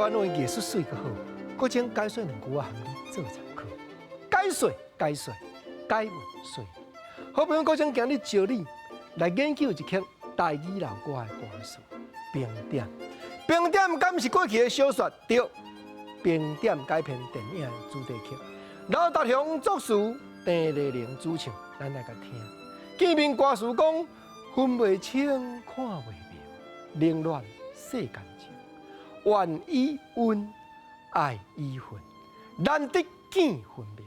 原为艺术水个好，国情解说两句啊，含你做参考。解说，解文说。好朋友国情今日招你来研究一曲台语老歌的歌词《冰点》。冰点敢是过去的小说？对，冰点改编电影的主题曲。刘达雄作词，陈丽玲主唱，咱来甲听。见面歌词讲，分袂清，看袂明，凌乱世间情，怨已温，爱已分，难得见分明。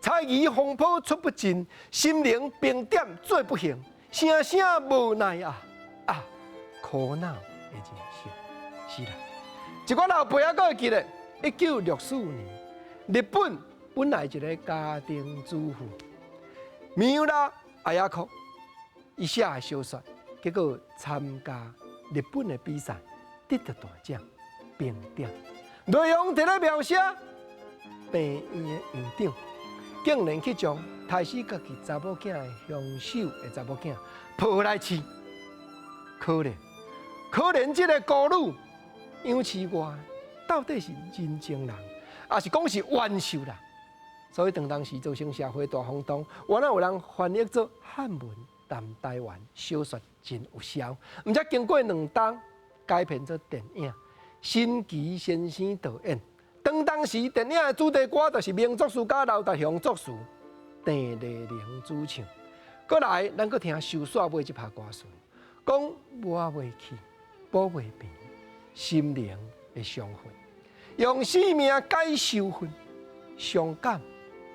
猜疑风波出不尽，心灵冰点做不行，声声无奈苦恼的人生。是啦，一个老爸仔还会记得，1964年，日本本来一个家庭主妇，米拉阿亚克，伊写的小说，结果参加日本的比赛，得到大奖，冰点。内容伫咧描写病院的院长，竟然去将杀死家己查某囝的凶手的查某囝抱来饲，可怜这个孤女。杨氏外，到底是人情人，还是讲是冤仇人？所以当时造成社会大轰动，原来有人翻译做汉文，谈台湾小说真有效。毋则经过2档改编做电影，新奇先生导演。当时电影的主题歌就是名作词家刘达雄作词，陈丽玲主唱。过来，咱搁听收煞尾一拍歌词，讲抹袂去，补袂平。心灵的伤痕，用生命解受痕，伤感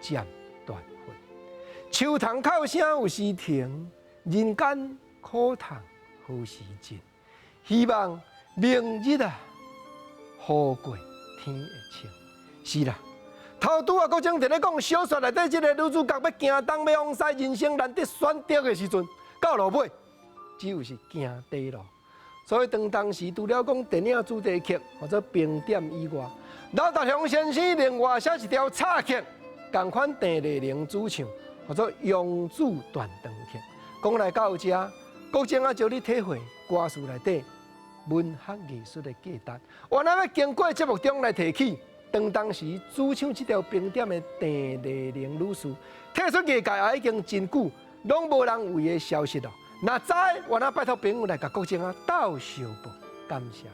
渐断魂。树藤哭声有时停，人间苦痛何时尽？希望明日好过天会晴。是啦，头拄国正伫咧讲小说内底即个女主角要行东要往西，人生难得选择的时阵，到落尾只有是行地路。所以当时除了讲电影主题曲或者冰点以外，刘达雄先生另外写一条插曲，同款陈丽玲主唱或者杨子断肠曲。讲来到这，国正啊，招你体会歌词内底文学艺术的价值。原来要经过节目中来提起，当时主唱这条冰点的陈丽玲女士，退出业界也已经真久，拢无人为伊消息了。若知，我那拜托朋友来甲国正啊斗相报，感谢。